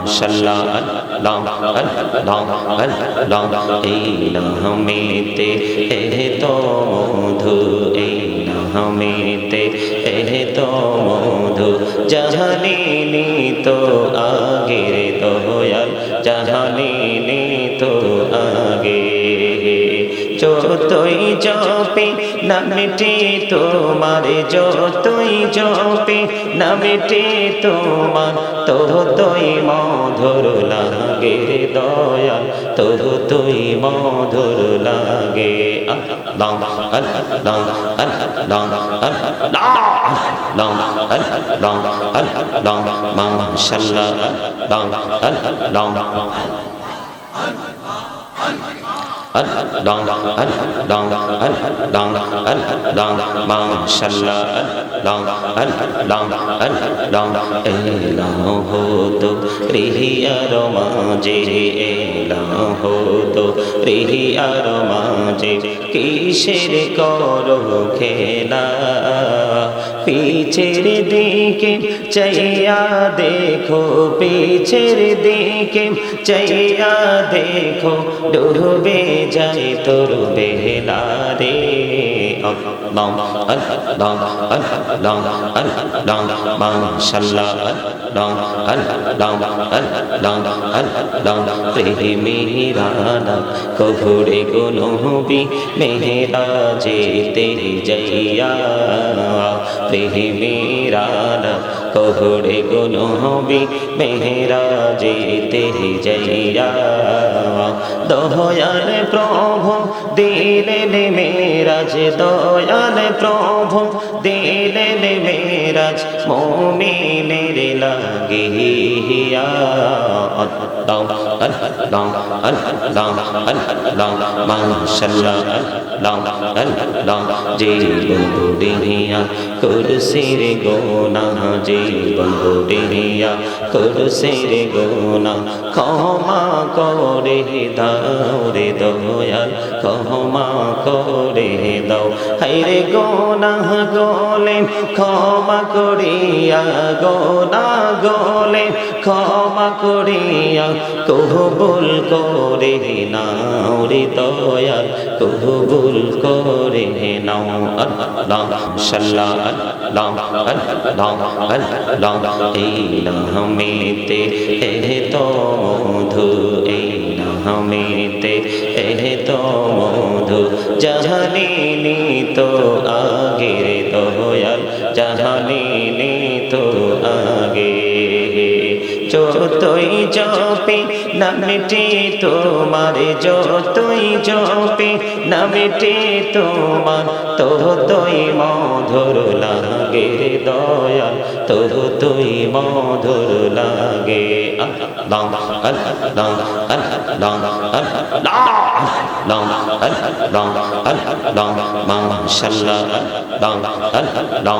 মাশাআল্লাহ আল্লাহ আল্লাহ আল্লাহ এই নামেতে এত মধু এই নামেতে এত মধু জাহানিনি তো আগের দয়াল জাহানিনি তো আগে যতই জপি নামটি তোমার যতই জপি নামটি তোমার ততই মধুর লাগে দয়াল ততই মধুর লাগে আল্লাহ আল্লাহ আল্লাহ আল্লাহ আল্লাহ মাশাআল্লাহ আল্লাহ মাশাআল্লাহ এলাম হতো রিহিয়ার মাঝে এলাম হতো রিহিয়ার মাঝে কিসের করো খেলা পিছের দিকে চাইয়া দেখো পিছের দিকে চাইয়া দেখো ডুবে যায় তোর বেলা রে আল্লাহ আল্লাহ আল্লাহ আল্লাহ মাশাআল্লাহ আল্লাহ আল্লাহ আল্লাহ আল্লাহ প্রেমেরানা কবরে গো নবী মেরাজে তেরি যাইয়া প্রেমেরানা কবরে গো নবী মেরাজে তেরি যাইয়া দয়াল প্রভু দিলেন মেরাজ দয়াল প্রভু দিলেন মেরাজ মুমিনের লাগিয়া আল্লাহ আল্লাহ আল্লাহ আল্লাহ মাশাআল্লাহ আল্লাহ আল্লাহ জীবন দুনিয়া কুরসির গোনা জীবন দুনিয়া কুরসির গোনা ক্ষমা করে দাও রে দয়াল ক্ষমা করে দাও হায়রে গোনাহ গোলে ক্ষমা করিয়া গোনা গোলে ক্ষমা করিয়া কবুল করে নাও রে দয়াল কবুল করে নাও আল্লাহ সাল্লাহ আল্লাহ আল্লাহ আল্লাহ এই নামেতে এত মধু এই নামেতে এত মধু জাহানিনি তো আগের দয়াল জাহানিনি তো আগে যতই জপি নামটি তোমার যতই জপি নামটি তোমার ততই মধুর লাগে দয়াল ততই মধুর লাগে আল্লাহ আল্লাহ আল্লাহ আল্লাহ আল্লাহ মাশাআল্লাহ আল্লাহ মাশাআল্লাহ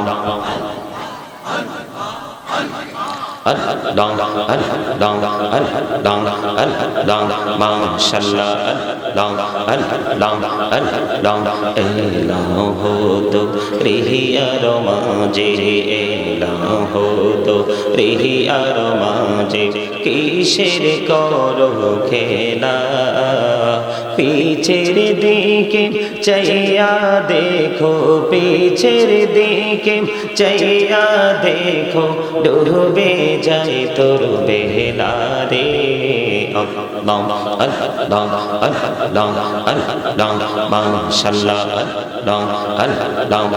এলাম হতো রিহিয়ার মাঝে এলাম হতো রিহিয়ার মাঝে কিসের করো খেলা পিছের দিকে চাইয়া দেখো পিছের দিকে চাইয়া দেখো ডুবে যায় তোর বেলা রে আল্লাহ আল্লাহ আল্লাহ আল্লাহ মাশাআল্লাহ আল্লাহ আল্লাহ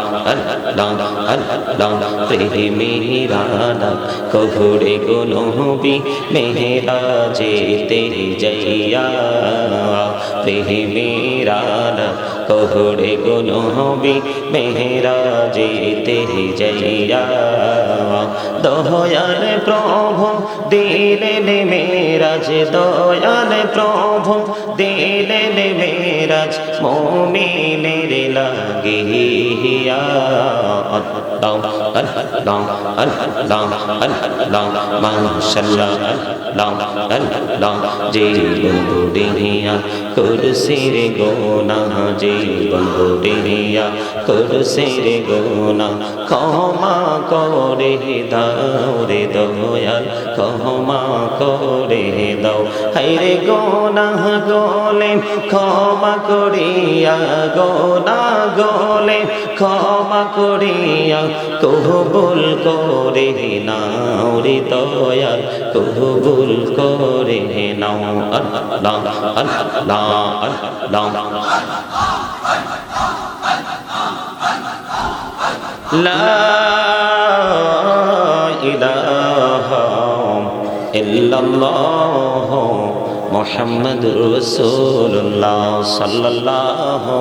আল্লাহ প্রেমেরানা কবরে গো নবী মেরাজে তেরি যাইয়া প্রেমেরানা কবরে গো নবী মেরাজে তেরি যাইয়া দয়াল প্রভু দিলেন মেরাজ দয়াল প্রভু দিলেন মেরাজ মুমিনের লাগিয়া আল্লাহ আল্লাহ আল্লাহ আল্লাহ মাশাআল্লাহ আল্লাহ আল্লাহ জীবন বুড়িয়া কুরসির গোনা জীবন বুড়িয়া কুরসির গোনা ক্ষমা করে দাও রে দয়াল ক্ষমা করে দাও হায়রে গোনা গোলে ক্ষমা করিয়া গোনা গোলে ক্ষমা করিয়া কবুল করে নাও রে দয়াল কবুল করে নাও আল্লাহ আল্লাহ আল্লাহ লা ইলাহা ইল্লাল্লাহ মুহাম্মাদুর রাসূলুল্লাহ সাল্লাল্লাহু